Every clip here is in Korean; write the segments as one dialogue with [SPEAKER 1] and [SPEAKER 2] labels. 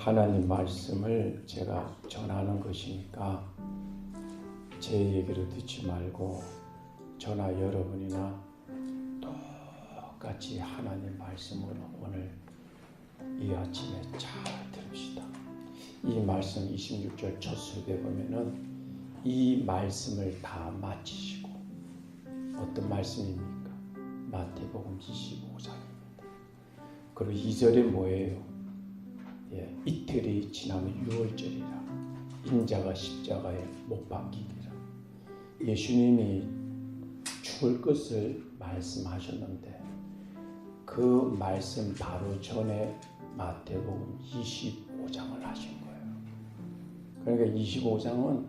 [SPEAKER 1] 하나님 말씀을 제가 전하는 것이니까 제 얘기를 듣지 말고 저나 여러분이나 똑같이 하나님 말씀으로 오늘 이 아침에 잘 들읍시다. 이 말씀 26절 첫 수업에 보면은 이 말씀을 다 마치시고, 어떤 말씀입니까? 마태복음 25장입니다. 그리고 2절에 뭐예요? 이틀이 지나면 6월절이라 인자가 십자가에 못 박히리라. 예수님이 죽을 것을 말씀하셨는데 그 말씀 바로 전에 마태복음 25장을 하신 거예요. 그러니까 25장은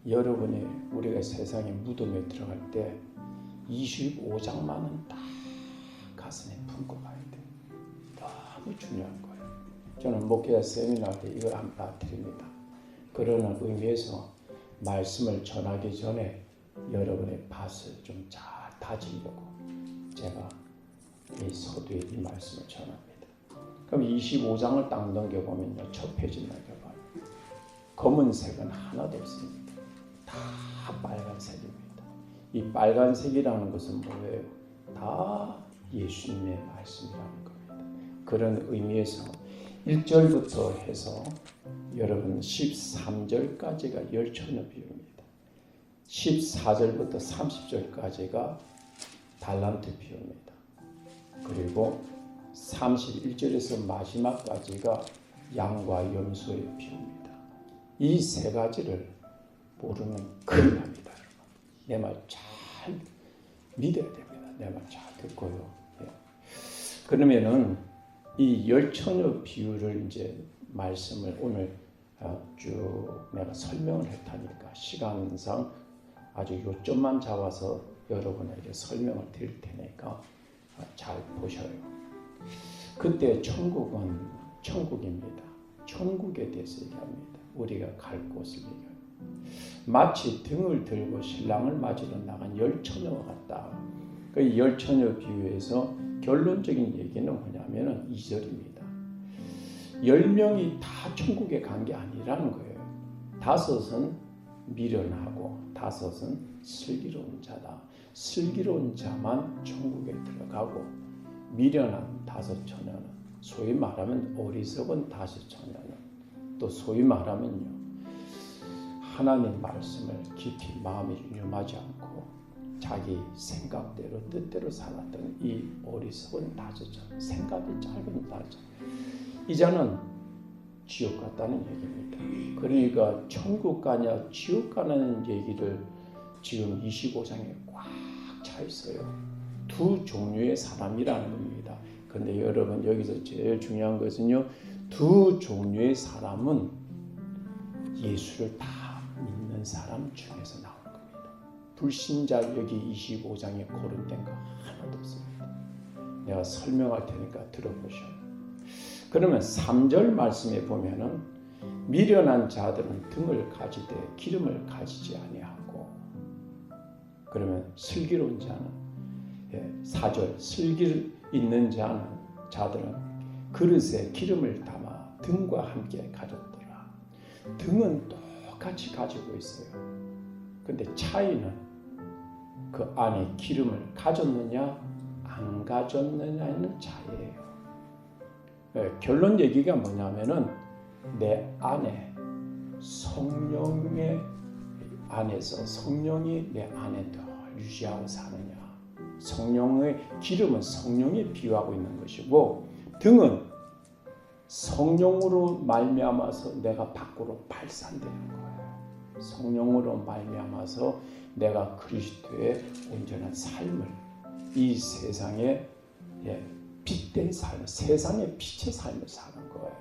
[SPEAKER 1] 여러분이 우리가 세상에 무덤에 들어갈 때 25장만은 딱 가슴에 품고 가야 돼. 너무 중요한 거예요. 저는 목회자 세미나 때 이걸 한번 드립니다. 그러는 의미에서 말씀을 전하기 전에 여러분의 밭을 좀 잘 다지려고 제가 이 서두에 이 말씀을 전합니다. 그럼 25장을 딱 넘겨보면요, 첫 페이지 넘겨봐요. 검은색은 하나도 없습니다. 다 빨간색입니다. 이 빨간색이라는 것은 뭐예요? 다 예수님의 말씀이라는 겁니다. 그런 의미에서 1절부터 해서 여러분 13절까지가 열처녀 비유입니다. 14절부터 30절까지가 달란트 비유입니다. 그리고 31절에서 마지막까지가 양과 염소의 비유입니다. 이 세 가지를 모르면 큰일 납니다. 내 말 잘 믿어야 됩니다. 내 말 잘 듣고요. 그러면은 이 열처녀 비유를 이제 말씀을 오늘 쭉 내가 설명을 했다니까 시간상 아주 요점만 잡아서 여러분에게 설명을 드릴 테니까 잘 보셔요. 그때 천국은 천국입니다. 천국에 대해서 얘기합니다. 우리가 갈 곳을 얘기합니다. 마치 등을 들고 신랑을 맞으러 나간 열처녀와 같다. 그 열처녀 비유에서 결론적인 얘기는 뭐냐면은 2절입니다. 10명이 다 천국에 간 게 아니라는 거예요. 5은 미련하고 5은 슬기로운 자다. 슬기로운 자만 천국에 들어가고 미련한 5처녀는, 소위 말하면 어리석은 5처녀는, 또 소위 말하면요, 하나님 말씀을 깊이 마음에 유념하지 않고 자기 생각대로 뜻대로 살았던 이 어리석은 5처녀, 생각이 짧은 5처녀, 이 자는 지옥 갔다는 얘기입니다. 그러니까 천국 가냐 지옥 가는 얘기를 지금 25장에 꽉 차 있어요. 두 종류의 사람이라는 겁니다. 그런데 여러분 여기서 제일 중요한 것은요, 두 종류의 사람은 예수를 다 믿는 사람 중에서 나오는 겁니다. 불신자 여기 25장에 거론된 거 하나도 없습니다. 내가 설명할 테니까 들어보셔요. 그러면 3절 말씀에 보면은 미련한 자들은 등을 가지되 기름을 가지지 아니하고, 그러면 슬기로운 자는 4절 슬기 있는 자들은 그릇에 기름을 담아 등과 함께 가졌더라. 등은 똑같이 가지고 있어요. 근데 차이는 그 안에 기름을 가졌느냐 안 가졌느냐는 차이예요. 결론 얘기가 뭐냐면은 내 안에 성령의 안에서 성령이 내 안에 더 유지하고 사느냐. 성령의 기름은 성령에 비유하고 있는 것이고, 등은 성령으로 말미암아서 내가 밖으로 발산되는 거예요. 성령으로 말미암아서 내가 그리스도의 온전한 삶을, 이 세상에 빛된 삶, 세상의 빛의 삶을 사는 거예요.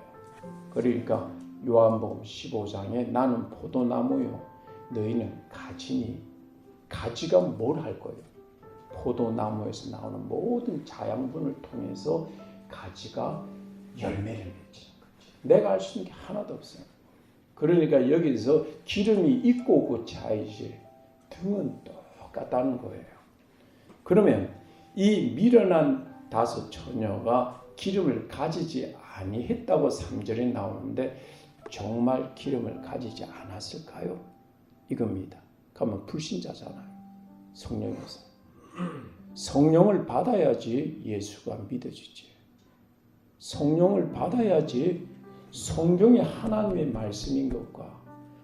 [SPEAKER 1] 그러니까 요한복음 15장에 나는 포도나무요 너희는 가지니, 가지가 뭘 할 거예요? 포도나무에서 나오는 모든 자양분을 통해서 가지가 열매를 맺히는 거지. 내가 할 수 있는 게 하나도 없어요. 그러니까 여기서 기름이 있고 그 자이지 등은 똑같다는 거예요. 그러면 이 미련한 5처녀가 기름을 가지지 많이 했다고 3절에 나오는데 정말 기름을 가지지 않았을까요? 이겁니다. 그러면 불신자잖아요. 성령에서. 성령을 받아야지 예수가 믿어지지. 성령을 받아야지 성경이 하나님의 말씀인 것과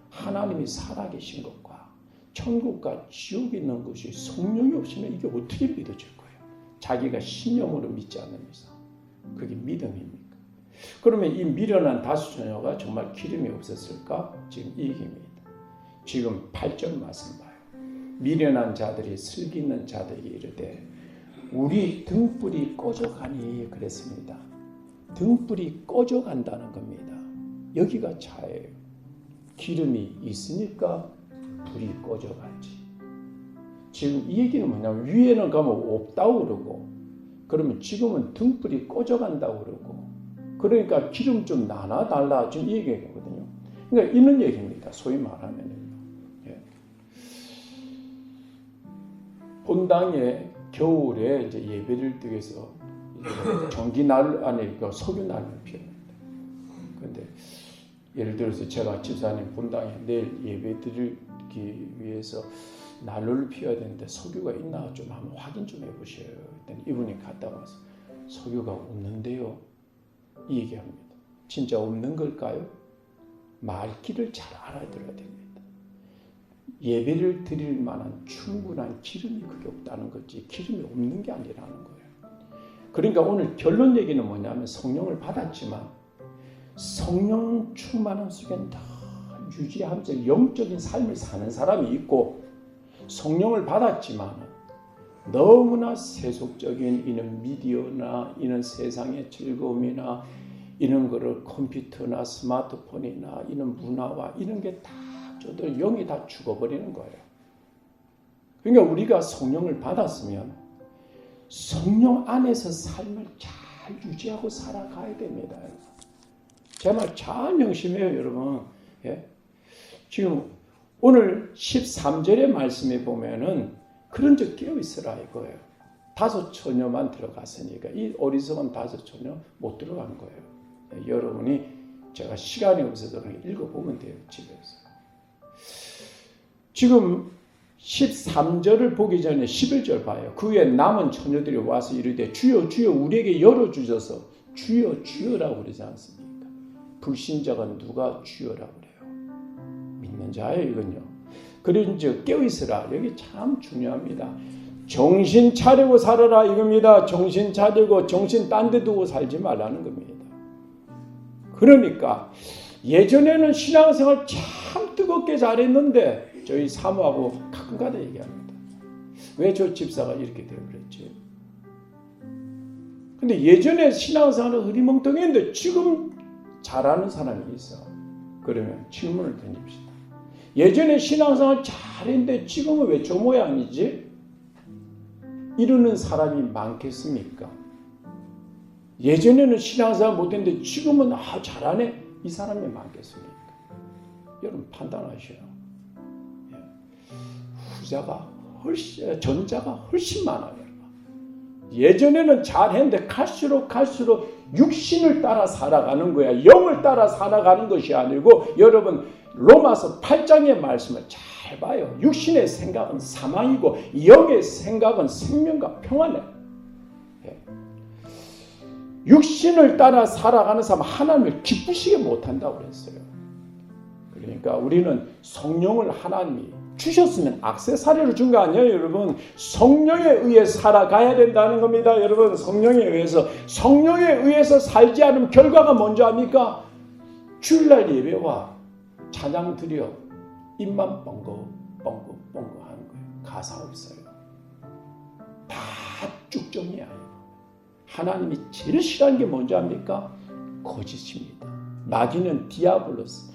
[SPEAKER 1] 하나님이 살아계신 것과 천국과 지옥이 있는 것이 성령이 없으면 이게 어떻게 믿어질 거예요? 자기가 신념으로 믿지 않는 이상. 그게 믿음입니까? 그러면 이 미련한 다섯 처녀가 정말 기름이 없었을까? 지금 이 얘기입니다. 지금 8절 말씀 봐요. 미련한 자들이 슬기 있는 자들에게 이르되 우리 등불이 꺼져가니 그랬습니다. 등불이 꺼져간다는 겁니다. 여기가 차예요. 기름이 있으니까 불이 꺼져가지. 지금 이 얘기는 뭐냐면 위에는 가면 없다고 그러고 그러면 지금은 등불이 꺼져간다고 그러고 그러니까 기름 좀 나눠달라 지금 이 얘기거든요. 그러니까 이런 얘기입니다. 소위 말하면은요. 예. 본당에 겨울에 이제 예배를 드리기 위해서 전기날 안에 석유날을 피웁니다. 그런데 예를 들어서 제가 집사님 본당에 내일 예배 드리기 위해서 난로를 피워야 되는데 석유가 있나 좀 한번 확인 좀 해보셔요. 그랬더니 이분이 갔다 와서 석유가 없는데요. 이 얘기합니다. 진짜 없는 걸까요? 말귀를 잘 알아들어야 됩니다. 예배를 드릴 만한 충분한 기름이 그게 없다는 거지 기름이 없는 게 아니라는 거예요. 그러니까 오늘 결론 얘기는 뭐냐면 성령을 받았지만 성령 충만한 속에는 다 유지하면서 영적인 삶을 사는 사람이 있고 성령을 받았지만 너무나 세속적인 이런 미디어나 이런 세상의 즐거움이나 이런 거를 컴퓨터나 스마트폰이나 이런 문화와 이런 게 다 저들 영이 다 죽어버리는 거예요. 그러니까 우리가 성령을 받았으면 성령 안에서 삶을 잘 유지하고 살아가야 됩니다. 제 말 잘 명심해요, 여러분. 예? 지금 오늘 13절의 말씀에 보면은 그런 적 깨어있으라 이거예요. 다섯 처녀만 들어갔으니까 이 어리석은 다섯 처녀 못 들어간 거예요. 예, 여러분이 제가 시간이 없어서 읽어보면 돼요, 집에서. 지금 13절을 보기 전에 11절 봐요. 그 후에 남은 처녀들이 와서 이르되 주여 주여 우리에게 열어주셔서 주여 주여라고 그러지 않습니까? 불신자가 누가 주여라고 그래요? 믿는 자예요 이건요. 그런즉 깨어있으라. 여기 참 중요합니다. 정신 차리고 살아라 이겁니다. 정신 차리고 정신 딴 데 두고 살지 말라는 겁니다. 그러니까 예전에는 신앙생활 참 뜨겁게 잘했는데 저희 사모하고 가끔가다 얘기합니다. 왜 저 집사가 이렇게 되어버렸지? 근데 예전에 신앙생활은 흐리멍텅했는데 지금 잘하는 사람이 있어. 그러면 질문을 던집시다. 예전에 신앙생활 잘했는데 지금은 왜 저 모양이지? 이러는 사람이 많겠습니까? 예전에는 신앙생활 못했는데 지금은 잘하네? 이 사람이 많겠습니까? 여러분 판단하셔요. 전자가 훨씬 많아요. 예전에는 잘했는데 갈수록 육신을 따라 살아가는 거야. 영을 따라 살아가는 것이 아니고 여러분 로마서 8장의 말씀을 잘 봐요. 육신의 생각은 사망이고 영의 생각은 생명과 평안이에요. 육신을 따라 살아가는 사람은 하나님을 기쁘시게 못한다고 그랬어요. 그러니까 우리는 성령을 하나님이 주셨으면 액세서리로 준 거 아니에요, 여러분. 성령에 의해 살아가야 된다는 겁니다, 여러분. 성령에 의해서 살지 않으면 결과가 뭔지 압니까? 주일날 예배와 찬양 드려 입만 뻥긋 하는 거예요. 가사 없어요. 다 쭉정이야. 하나님이 제일 싫어하는 게 뭔지 압니까? 거짓입니다. 마귀는 디아블로스.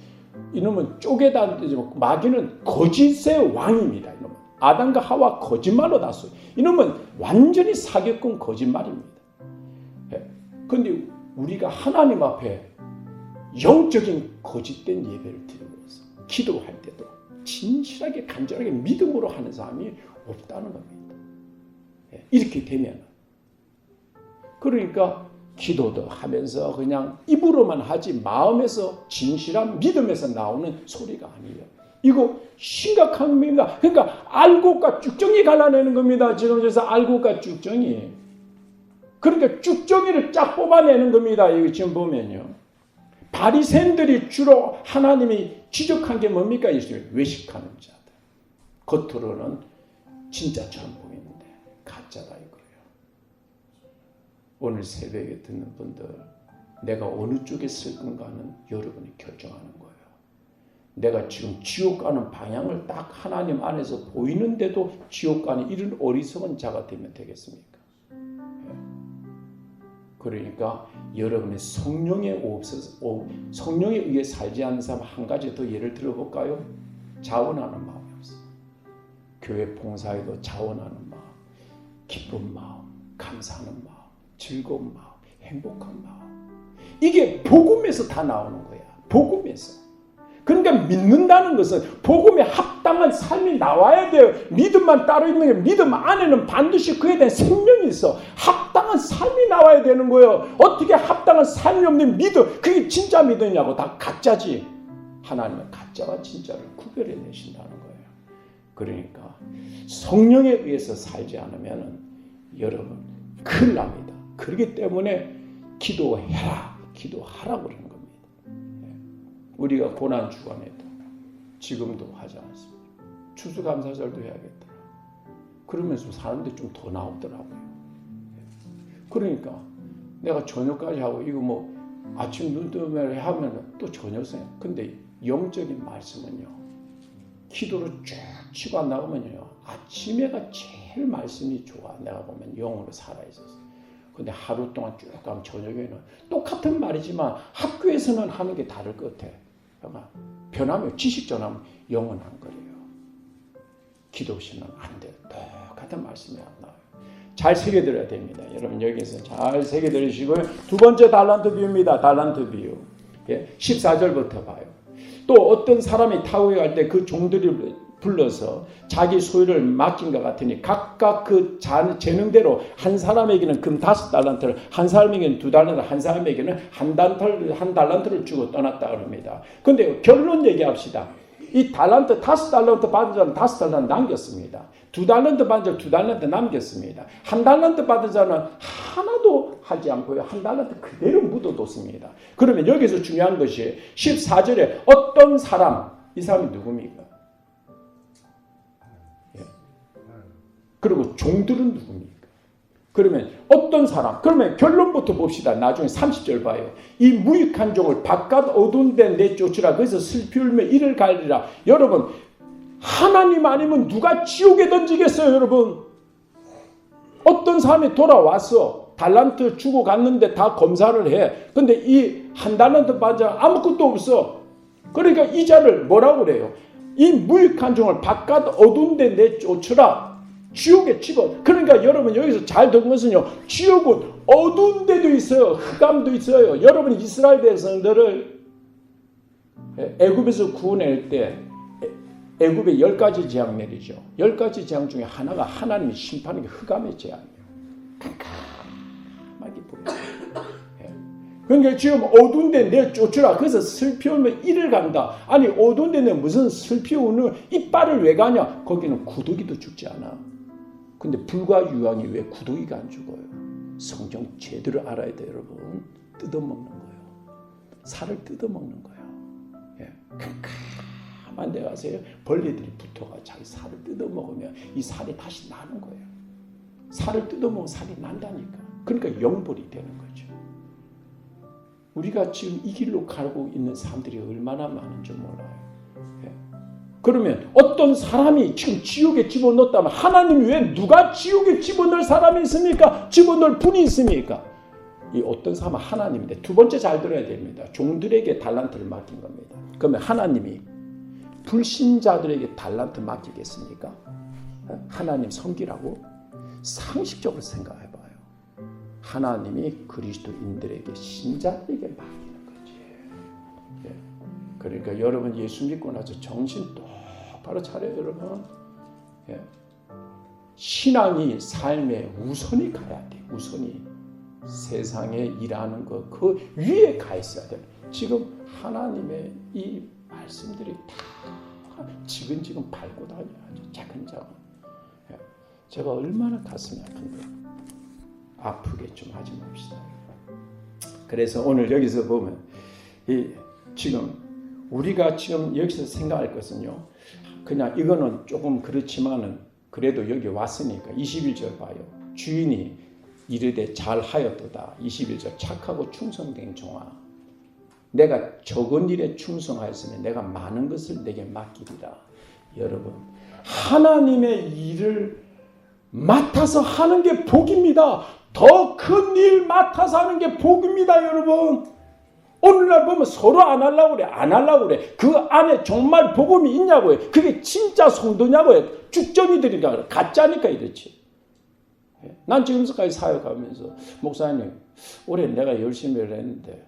[SPEAKER 1] 이놈은 쪼개다 마귀는 거짓의 왕입니다. 이놈은 아담과 하와 거짓말로 났어요. 이놈은 완전히 사기꾼 거짓말입니다. 그런데 우리가 하나님 앞에 영적인 거짓된 예배를 드리고 있어. 기도할 때도 진실하게 간절하게 믿음으로 하는 사람이 없다는 겁니다. 이렇게 되면 그러니까 기도도 하면서 그냥 입으로만 하지 마음에서 진실한 믿음에서 나오는 소리가 아니에요. 이거 심각한 겁니다. 그러니까 알곡과 쭉정이 갈라내는 겁니다. 지금 그래서 알곡과 쭉정이. 그러니까 쭉정이를 쫙 뽑아내는 겁니다. 이거 지금 보면요. 바리새인들이 주로 하나님이 지적한 게 뭡니까? 외식하는 자들. 겉으로는 진짜처럼 보이는데 가짜다 이거예요. 오늘 새벽에 듣는 분들, 내가 어느 쪽에 쓸 건가는 여러분이 결정하는 거예요. 내가 지금 지옥 가는 방향을 딱 하나님 안에서 보이는데도 지옥 가는 이런 어리석은 자가 되면 되겠습니까? 그러니까 여러분의 성령에 의해 살지 않는 사람 한 가지 더 예를 들어볼까요? 자원하는 마음이 없어요. 교회 봉사에도 자원하는 마음, 기쁜 마음, 감사하는 마음, 즐거운 마음, 행복한 마음. 이게 복음에서 다 나오는 거야. 복음에서. 그러니까 믿는다는 것은 복음에 합당한 삶이 나와야 돼요. 믿음만 따로 있는 게 믿음 안에는 반드시 그에 대한 생명이 있어. 합당한 삶이 나와야 되는 거예요. 어떻게 합당한 삶이 없는 믿음, 그게 진짜 믿음이냐고. 다 가짜지. 하나님은 가짜와 진짜를 구별해 내신다는 거예요. 그러니까 성령에 의해서 살지 않으면 여러분 큰일 납니다. 그렇기 때문에 기도해라, 기도하라고 그러는 겁니다. 우리가 고난 주간에도 지금도 하지 않습니다. 추수감사절도 해야겠다. 그러면서 사람들이 좀 더 나오더라고요. 그러니까 내가 저녁까지 하고 이거 뭐 아침 눈 뜨면 하면 또 저녁에. 근데 영적인 말씀은요. 기도를 쭉 치고 안 나가면요. 아침에가 제일 말씀이 좋아. 내가 보면 영으로 살아있었어. 근데 하루 동안 쭉 가면 저녁에는 똑같은 말이지만 학교에서는 하는 게 다를 것 같아. 변하면 지식 전하면 영은 안 그래요. 기도 없이는 안 돼요. 똑같은 말씀이 안 나와요. 잘 새겨들어야 됩니다. 여러분 여기서 잘 새겨들으시고요. 두 번째 달란트 비유입니다. 달란트 비유. 14절부터 봐요. 또 어떤 사람이 타국에 갈 때 그 종들이 불러서 자기 소유를 맡긴 것 같으니 각각 그 재능대로 한 사람에게는 금 5달란트를, 한 사람에게는 2달란트, 한 사람에게는 한 달란트를 주고 떠났다 그럽니다. 그런데 결론 얘기합시다. 이 달란트 5달란트 받은 자는 5달란트 남겼습니다. 2달란트 받은 자는 2달란트 남겼습니다. 한 달란트 받은 자는 하나도 하지 않고요. 한 달란트 그대로 묻어뒀습니다. 그러면 여기서 중요한 것이 14절에 어떤 사람, 이 사람이 누굽니까? 그리고 종들은 누굽니까? 그러면 어떤 사람? 그러면 결론부터 봅시다. 나중에 30절 봐요. 이 무익한 종을 바깥 어두운 데 내쫓으라. 거기서 슬피 울며 이를 갈리라. 여러분 하나님 아니면 누가 지옥에 던지겠어요? 여러분 어떤 사람이 돌아왔어. 달란트 주고 갔는데 다 검사를 해. 근데 이 한 달란트 받은 자 아무것도 없어. 그러니까 이 자를 뭐라고 그래요? 이 무익한 종을 바깥 어두운 데 내쫓으라. 지옥에 집어. 그러니까 여러분 여기서 잘 들은 것은요. 지옥은 어두운 데도 있어요. 흑암도 있어요. 여러분 이스라엘 백성들을 애굽에서 구원할 때 애굽에 10가지 재앙 내리죠. 10가지 재앙 중에 하나가 하나님이 심판하는 게 흑암의 재앙이에요. 깜깜하게 보여요. 그러니까 지금 어두운 데 내쫓으라. 그래서 슬피 울면 이를 간다. 아니 어두운 데 내 무슨 슬피 우는 이빨을 왜 가냐. 거기는 구더기도 죽지 않아. 근데 불과 유황이 왜 구더기가 안 죽어요? 성경 제대로 알아야 돼요, 여러분. 뜯어먹는 거예요. 살을 뜯어먹는 거예요. 예. 깜깜한 데 가세요. 벌레들이 붙어가 자기 살을 뜯어먹으면 이 살이 다시 나는 거예요. 살을 뜯어먹으면 살이 난다니까. 그러니까 영벌이 되는 거죠. 우리가 지금 이 길로 가고 있는 사람들이 얼마나 많은지 몰라요. 그러면 어떤 사람이 지금 지옥에 집어넣었다면 하나님 외에 누가 지옥에 집어넣을 사람이 있습니까? 집어넣을 분이 있습니까? 이 어떤 사람은 하나님인데 두 번째 잘 들어야 됩니다. 종들에게 달란트를 맡긴 겁니다. 그러면 하나님이 불신자들에게 달란트 맡기겠습니까? 하나님 섬기라고? 상식적으로 생각해봐요. 하나님이 그리스도인들에게 신자들에게 맡기는 거지. 그러니까 여러분 예수 믿고 나서 정신 똑바로 차려요. 여러분 신앙이 삶의 우선이 가야 돼. 우선이 세상에 일하는 것 그 위에 가 있어야 돼요. 지금 하나님의 이 말씀들이 다 지근지근 밟고 다녀야죠. 차근차근. 제가 얼마나 가슴이 아픈데 아프게 좀 하지 맙시다. 그래서 오늘 여기서 보면 지금 우리가 지금 여기서 생각할 것은요. 그냥 이거는 조금 그렇지만은 그래도 여기 왔으니까 21절 봐요. 주인이 이르되 잘하였도다. 21절 착하고 충성된 종아. 내가 적은 일에 충성하였으니 내가 많은 것을 내게 맡기리라. 여러분 하나님의 일을 맡아서 하는 게 복입니다. 더 큰 일 맡아서 하는 게 복입니다. 여러분 오늘날 보면 서로 안 하려고 그래. 안 하려고 그래. 그 안에 정말 복음이 있냐고요. 그게 진짜 성도냐고요. 쭉정이들이니까 가짜니까 이렇지. 난 지금까지 사역하면서 목사님 올해 내가 열심히 했는데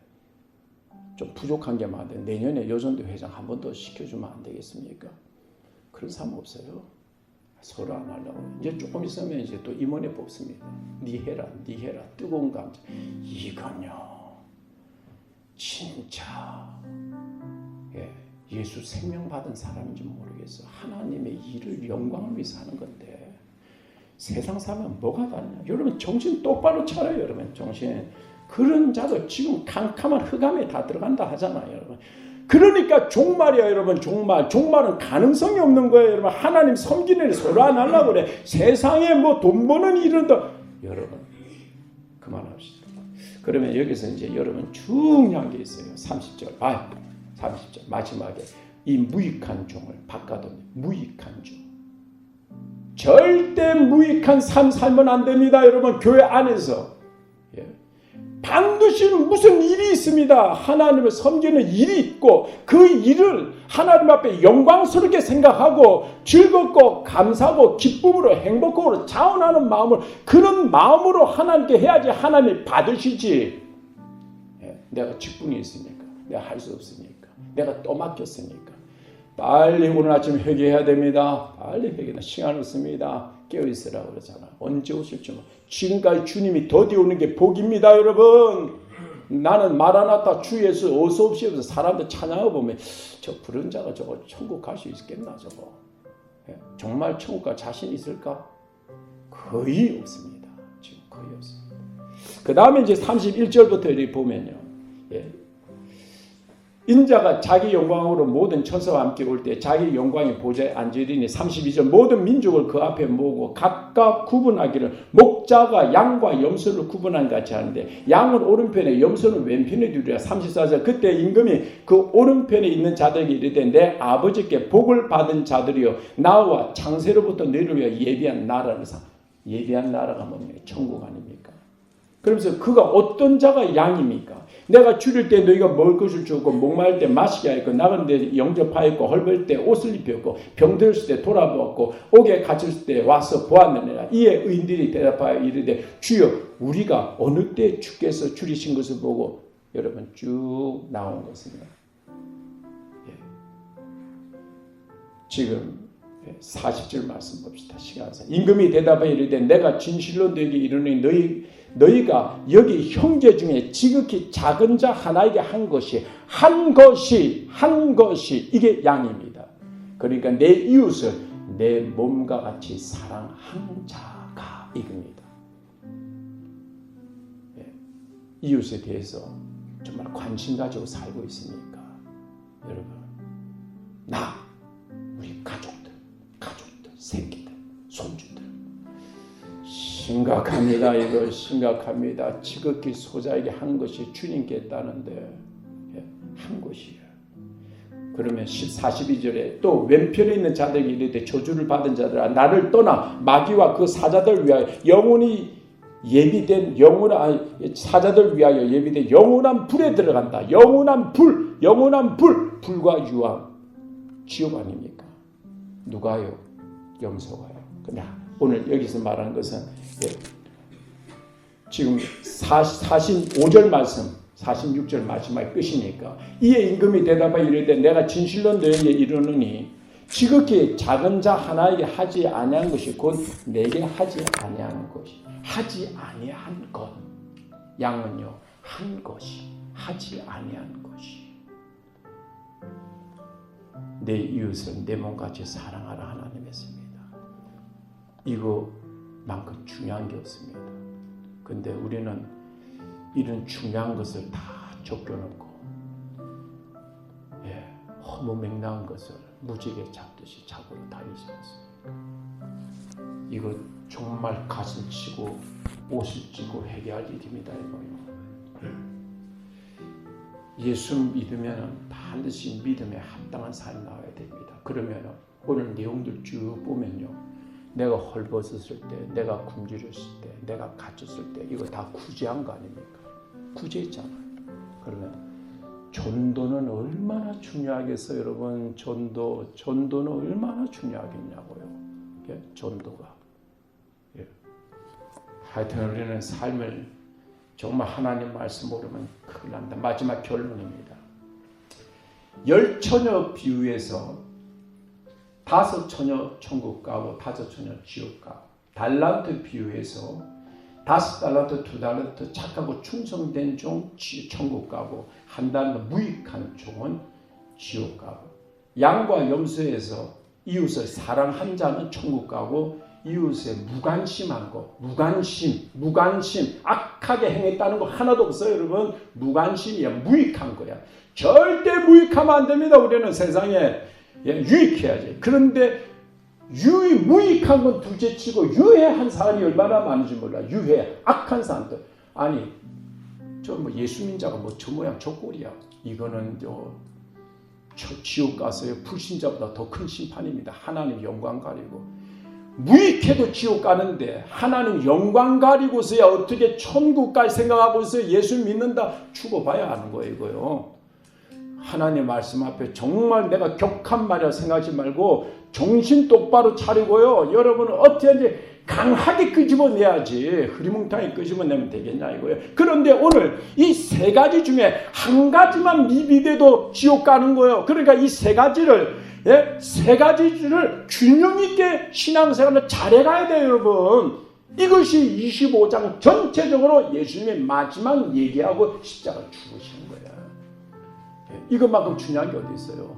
[SPEAKER 1] 좀 부족한 게 많은데 내년에 여전도 회장 한 번 더 시켜주면 안 되겠습니까? 그런 사람 없어요. 서로 안 하려고. 이제 조금 있으면 이제 또 임원회 뽑습니다. 니 해라, 니 해라. 뜨거운 감정. 이건요. 진짜 예수 생명 받은 사람인지 모르겠어. 하나님의 일을 영광을 위해서 하는 건데 세상 사람은 뭐가 다르냐. 여러분 정신 똑바로 차려요. 여러분 정신. 그런 자도 지금 캄캄한 흑암에 다 들어간다 하잖아요. 여러분. 그러니까 종말이야. 여러분 종말은 가능성이 없는 거예요. 여러분 하나님 섬기는 일 서로 안 하려고 그래. 세상에 뭐 돈 버는 일은 더 여러분 그만합시다. 그러면 여기서 이제 여러분 중요한 게 있어요. 30절 봐요. 30절 마지막에 이 무익한 종을 바꿔둡니다. 무익한 종. 절대 무익한 삶 살면 안 됩니다. 여러분 교회 안에서 반드시 무슨 일이 있습니다. 하나님을 섬기는 일이 있고 그 일을 하나님 앞에 영광스럽게 생각하고 즐겁고 감사하고 기쁨으로 행복으로 자원하는 마음을 그런 마음으로 하나님께 해야지 하나님이 받으시지. 내가 직분이 있으니까 내가 할 수 없으니까 내가 또 맡겼으니까 빨리 오늘 아침 회개해야 됩니다. 빨리 회개나 시간 없습니다. 깨어있으라고 그러잖아. 언제 오실지 몰라. 지금까지 주님이 더디 오는 게 복입니다. 여러분 나는 마라나타 주 예수 어서 옵시면서 사람들 찬양하고 보면 저 부른 자가 저거 천국 갈 수 있겠나 저거. 정말 천국 갈 자신 있을까? 거의 없습니다. 지금 거의 없습니다. 그 다음에 이제 31절부터 이렇게 보면요. 인자가 자기 영광으로 모든 천사와 함께 올 때 자기 영광의 보좌에 앉으리니 32절 모든 민족을 그 앞에 모으고 각각 구분하기를 목자가 양과 염소를 구분한 같이 하는데 양은 오른편에 염소는 왼편에 두리라. 34절 그때 임금이 그 오른편에 있는 자들에게 이르되 내 아버지께 복을 받은 자들이여 나와 창세로부터 너희를 위하여 예비한 나라를 예비한 나라가 뭡니까? 천국 아닙니까? 그러면서 그가 어떤 자가 양입니까? 내가 줄일 때 너희가 먹을 것을 주고 목마를 때 마시게 하였고 나가는데 영접하였고 헐벗을 때 옷을 입혔고 병들었을 때 돌아보았고 옥에 갇혔을 때 와서 보았느니라. 이에 의인들이 대답하여 이르되 주여 우리가 어느 때 주께서 줄이신 것을 보고 여러분 쭉 나온 것입니다. 지금 40절 말씀 봅시다. 시간상 임금이 대답하여 이르되 내가 진실로 너희에게 이르노니 너희가 여기 형제 중에 지극히 작은 자 하나에게 한 것이 이게 양입니다. 그러니까 내 이웃을 내 몸과 같이 사랑한 자가 이겁니다. 이웃에 대해서 정말 관심 가지고 살고 있습니까? 여러분 우리 가족들, 새끼들, 손주들 심각합니다. 이거 심각합니다. 지극히 소자에게 한 것이 주님께 했다는데 한 것이에요. 그러면 42절에 또 왼편에 있는 자들에게 이르되 저주를 받은 자들아 나를 떠나 마귀와 그 사자들 위하여 사자들 위하여 예비된 영원한 불에 들어간다. 영원한 불, 불과 유황, 지옥 아닙니까? 누가요? 염소가요. 근데 오늘 여기서 말하는 것은 지금 45절 말씀 46절 마지막 끝이니까 이에 임금이 대답하여 이르되 내가 진실로 너희에게 이르노니 지극히 작은 자 하나에게 하지 아니한 것이 곧 내게 하지 아니한 것이 하지 아니한 것 양은요 한 것이 하지 아니한 것이. 내 이웃을 내 몸같이 사랑하라 하나님 했습니다. 이거만큼 중요한 게 없습니다. 근데 우리는 이런 중요한 것을 다 적겨놓고 허무맹랑한 것을 무지개 잡듯이 잡으러 다니지 않습니까? 이거 정말 가슴 치고 옷을 찢고 회개할 일입니다. 이거요. 예수 믿으면 반드시 믿음에 합당한 삶이 나와야 됩니다. 그러면 오늘 내용들 쭉 보면요, 내가 헐벗었을 때, 내가 굶주렸을 때, 내가 갇혔을 때 이거 다 구제한 거 아닙니까? 구제했잖아요. 그러면 전도는 얼마나 중요하겠어요, 여러분? 전도는 얼마나 중요하겠냐고요. 전도가. 하여튼 우리는 삶을 정말 하나님 말씀 모르면 큰일 난다. 마지막 결론입니다. 10처녀 비유에서 5처녀 천국 가고 5처녀 지옥 가고, 달란트 비유에서 5달란트 2달란트 착하고 충성된 종 천국 가고, 1달란트 무익한 종은 지옥 가고, 양과 염소에서 이웃을 사랑한 자는 천국 가고, 이웃에 무관심한 거, 무관심, 악하게 행했다는 거 하나도 없어요, 여러분. 무관심이야, 무익한 거야. 절대 무익하면 안 됩니다. 우리는 세상에 유익해야지. 그런데 무익한 건 둘째치고 유해한 사람이 얼마나 많은지 몰라. 악한 사람들. 아니, 저 뭐 예수 민자가 뭐 저 모양 저 꼴이야. 이거는 지옥 가서요 불신자보다 더 큰 심판입니다. 하나님 영광 가리고. 무익해도 지옥 가는데 하나님 영광 가리고서야 어떻게 천국 갈 생각하고 있어요. 예수 믿는다 죽어봐야 하는 거예요, 이거요. 하나님 말씀 앞에 정말 내가 격한 말이라 생각하지 말고 정신 똑바로 차리고요. 여러분은 어떻게 하는지 강하게 끄집어내야지. 흐리뭉탕하게 끄집어내면 되겠냐 이거예요. 그런데 오늘 이 3가지 중에 한 가지만 미비돼도 지옥 가는 거예요. 그러니까 이 3가지를 균형 있게 신앙생활을 잘해가야 돼요, 여러분. 이것이 25장 전체적으로 예수님의 마지막 얘기하고 십자가 죽으시는 거예요. 이것만큼 중요한 게 어디 있어요?